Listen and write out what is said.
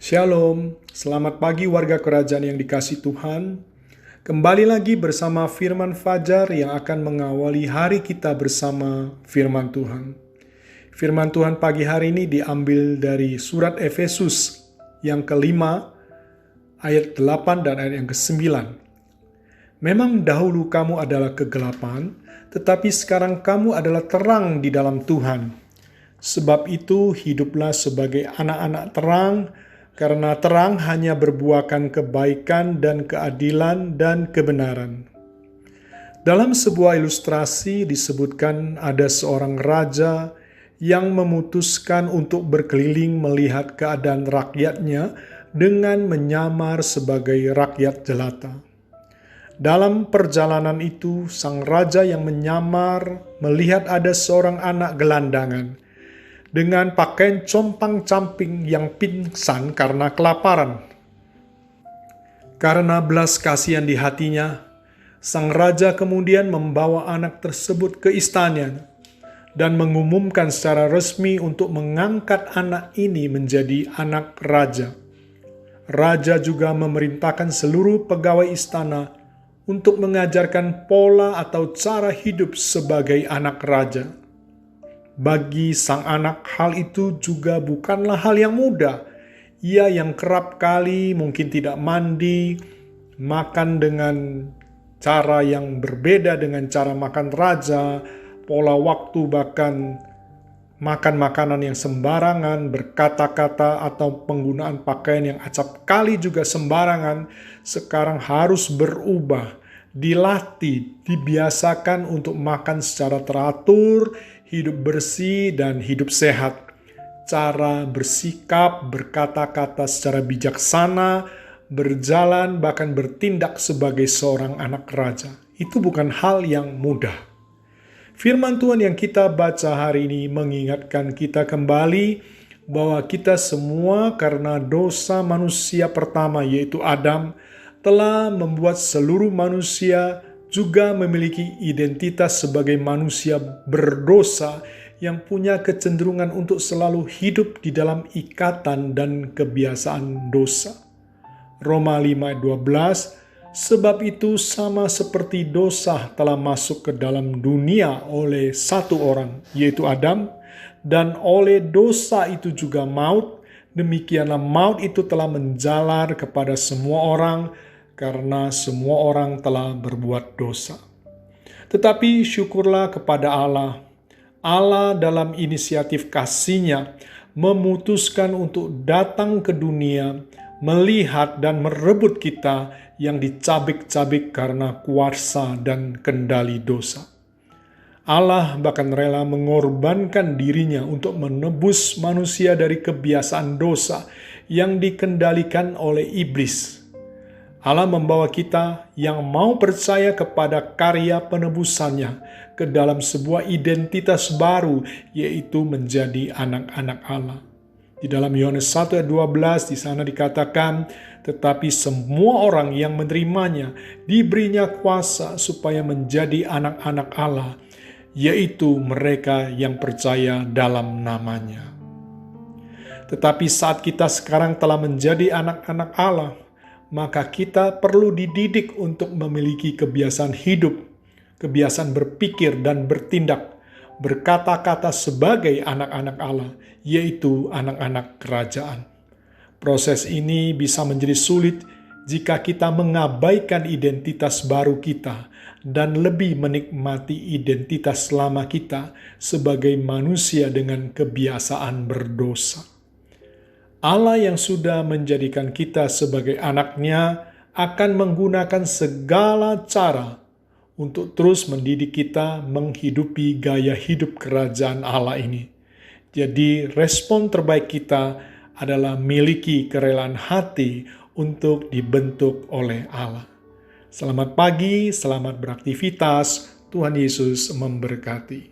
Shalom, selamat pagi warga kerajaan yang dikasihi Tuhan. Kembali lagi bersama Firman Fajar yang akan mengawali hari kita bersama Firman Tuhan. Firman Tuhan pagi hari ini diambil dari surat Efesus yang kelima, ayat 8 dan ayat yang ke-9. Memang dahulu kamu adalah kegelapan, tetapi sekarang kamu adalah terang di dalam Tuhan. Sebab itu hiduplah sebagai anak-anak terang, karena terang hanya berbuahkan kebaikan dan keadilan dan kebenaran. Dalam sebuah ilustrasi disebutkan ada seorang raja yang memutuskan untuk berkeliling melihat keadaan rakyatnya dengan menyamar sebagai rakyat jelata. Dalam perjalanan itu, sang raja yang menyamar melihat ada seorang anak gelandangan dengan pakaian compang-camping yang pingsan karena kelaparan. Karena belas kasihan di hatinya, sang raja kemudian membawa anak tersebut ke istananya dan mengumumkan secara resmi untuk mengangkat anak ini menjadi anak raja. Raja juga memerintahkan seluruh pegawai istana untuk mengajarkan pola atau cara hidup sebagai anak raja. Bagi sang anak, hal itu juga bukanlah hal yang mudah. Ia yang kerap kali mungkin tidak mandi, makan dengan cara yang berbeda dengan cara makan raja, pola waktu bahkan makan makanan yang sembarangan, berkata-kata atau penggunaan pakaian yang acap kali juga sembarangan, sekarang harus berubah, dilatih, dibiasakan untuk makan secara teratur, hidup bersih dan hidup sehat. Cara bersikap, berkata-kata secara bijaksana, berjalan bahkan bertindak sebagai seorang anak raja. Itu bukan hal yang mudah. Firman Tuhan yang kita baca hari ini mengingatkan kita kembali bahwa kita semua karena dosa manusia pertama yaitu Adam telah membuat seluruh manusia juga memiliki identitas sebagai manusia berdosa yang punya kecenderungan untuk selalu hidup di dalam ikatan dan kebiasaan dosa. Roma 5 ayat 12, sebab itu sama seperti dosa telah masuk ke dalam dunia oleh satu orang, yaitu Adam, dan oleh dosa itu juga maut, demikianlah maut itu telah menjalar kepada semua orang, karena semua orang telah berbuat dosa. Tetapi syukurlah kepada Allah. Allah dalam inisiatif kasih-Nya memutuskan untuk datang ke dunia, melihat dan merebut kita yang dicabik-cabik karena kuasa dan kendali dosa. Allah bahkan rela mengorbankan dirinya untuk menebus manusia dari kebiasaan dosa yang dikendalikan oleh iblis. Allah membawa kita yang mau percaya kepada karya penebusannya ke dalam sebuah identitas baru, yaitu menjadi anak-anak Allah. Di dalam Yohanes 1 ayat 12 di sana dikatakan, tetapi semua orang yang menerimanya diberinya kuasa supaya menjadi anak-anak Allah, yaitu mereka yang percaya dalam namanya. Tetapi saat kita sekarang telah menjadi anak-anak Allah, maka kita perlu dididik untuk memiliki kebiasaan hidup, kebiasaan berpikir dan bertindak, berkata-kata sebagai anak-anak Allah, yaitu anak-anak kerajaan. Proses ini bisa menjadi sulit jika kita mengabaikan identitas baru kita dan lebih menikmati identitas lama kita sebagai manusia dengan kebiasaan berdosa. Allah yang sudah menjadikan kita sebagai anak-Nya akan menggunakan segala cara untuk terus mendidik kita menghidupi gaya hidup kerajaan Allah ini. Jadi respon terbaik kita adalah miliki kerelaan hati untuk dibentuk oleh Allah. Selamat pagi, selamat beraktivitas, Tuhan Yesus memberkati.